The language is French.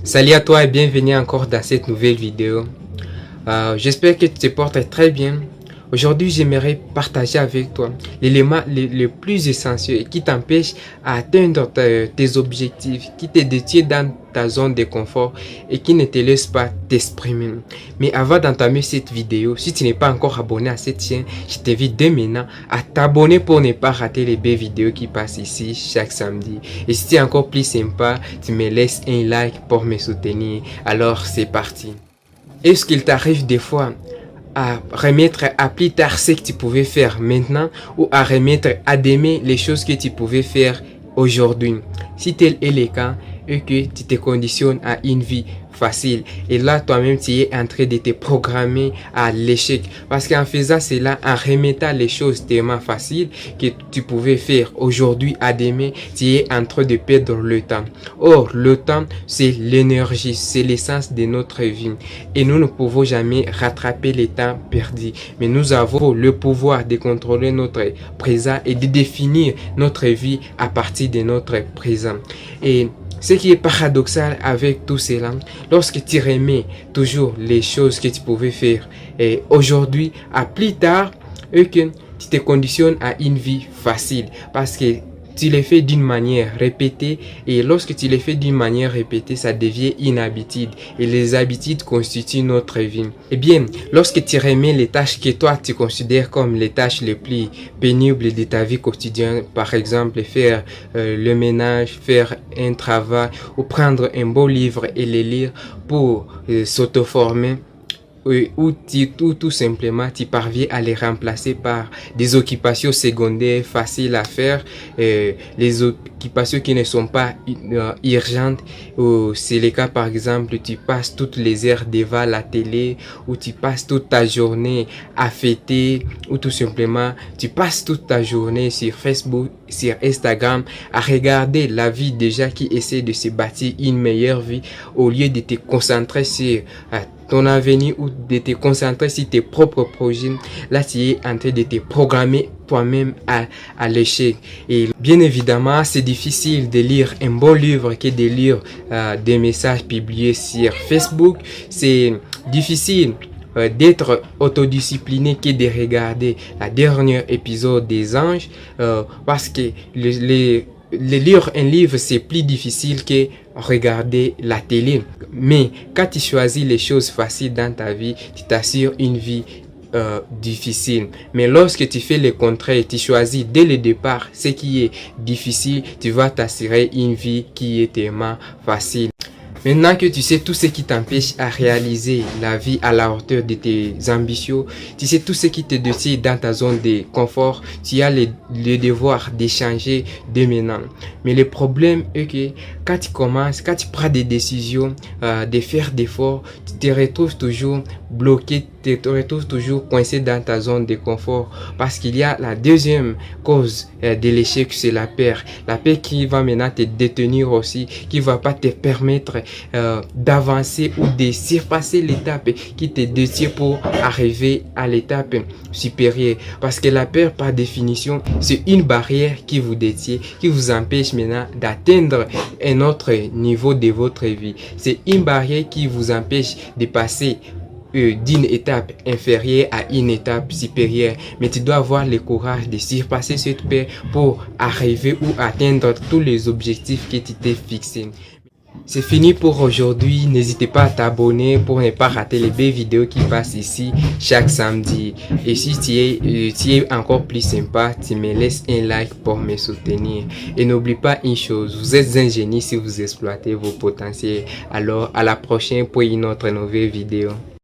Salut à toi et bienvenue encore dans cette nouvelle vidéo. J'espère que tu te portes très bien. Aujourd'hui, j'aimerais partager avec toi l'élément le plus essentiel qui t'empêche à atteindre tes objectifs, qui te détient dans ta zone de confort et qui ne te laisse pas t'exprimer. Mais avant d'entamer cette vidéo, si tu n'es pas encore abonné à cette chaîne, je t'invite dès maintenant à t'abonner pour ne pas rater les belles vidéos qui passent ici chaque samedi. Et si tu es encore plus sympa, tu me laisses un like pour me soutenir. Alors c'est parti. Est-ce qu'il t'arrive des fois à remettre à plus tard ce que tu pouvais faire maintenant ou à remettre à demain les choses que tu pouvais faire aujourd'hui? Si tel est le cas et que tu te conditionnes à une vie facile et là toi-même tu es en train de te programmer à l'échec, parce qu'en faisant cela, en remettant les choses tellement faciles que tu pouvais faire aujourd'hui à demain, tu es en train de perdre le temps. Or le temps, c'est l'énergie, c'est l'essence de notre vie et nous ne pouvons jamais rattraper le temps perdu, mais nous avons le pouvoir de contrôler notre présent et de définir notre vie à partir de notre présent. Et ce qui est paradoxal avec tout cela, lorsque tu remets toujours les choses que tu pouvais faire et aujourd'hui à plus tard, et que tu te conditionnes à une vie facile parce que tu les fais d'une manière répétée et lorsque tu les fais d'une manière répétée, ça devient une habitude et les habitudes constituent notre vie. Eh bien, lorsque tu remets les tâches que toi tu considères comme les tâches les plus pénibles de ta vie quotidienne, par exemple faire le ménage, faire un travail ou prendre un beau livre et le lire pour s'auto-former, ou tout simplement tu parviens à les remplacer par des occupations secondaires faciles à faire, les occupations qui ne sont pas urgentes, ou c'est le cas par exemple tu passes toutes les heures devant la télé ou tu passes toute ta journée à fêter ou tout simplement tu passes toute ta journée sur Facebook, sur Instagram à regarder la vie des gens qui essaient de se bâtir une meilleure vie au lieu de te concentrer sur ton avenir ou de te concentrer sur tes propres projets. Là tu es en train de te programmer toi-même à l'échec. Et bien évidemment c'est difficile de lire un bon livre que de lire des messages publiés sur Facebook. C'est difficile d'être autodiscipliné que de regarder la dernière épisode des Anges, parce que lire un livre c'est plus difficile que regarder la télé. Mais quand tu choisis les choses faciles dans ta vie, tu t'assures une vie difficile. Mais lorsque tu fais le contraire, tu choisis dès le départ ce qui est difficile, tu vas t'assurer une vie qui est tellement facile. Maintenant que tu sais tout ce qui t'empêche à réaliser la vie à la hauteur de tes ambitions, tu sais tout ce qui te détient dans ta zone de confort, tu as le devoir d'échanger dès maintenant. Mais le problème est que quand tu commences, quand tu prends des décisions, de faire d'efforts, tu te retrouves toujours bloqué, tu te retrouves toujours coincé dans ta zone de confort, parce qu'il y a la deuxième cause de l'échec, c'est la peur. La peur qui va maintenant te détenir aussi, qui va pas te permettre d'avancer ou de surpasser l'étape qui te détient pour arriver à l'étape supérieure. Parce que la peur par définition c'est une barrière qui vous détient, qui vous empêche maintenant d'atteindre un autre niveau de votre vie. C'est une barrière qui vous empêche de passer d'une étape inférieure à une étape supérieure, mais tu dois avoir le courage de surpasser cette peur pour arriver ou atteindre tous les objectifs que tu t'es fixés. C'est fini pour aujourd'hui. N'hésitez pas à t'abonner pour ne pas rater les belles vidéos qui passent ici chaque samedi. Et si tu es encore plus sympa, tu me laisses un like pour me soutenir. Et n'oublie pas une chose, vous êtes un génie si vous exploitez vos potentiels. Alors à la prochaine pour une autre nouvelle vidéo.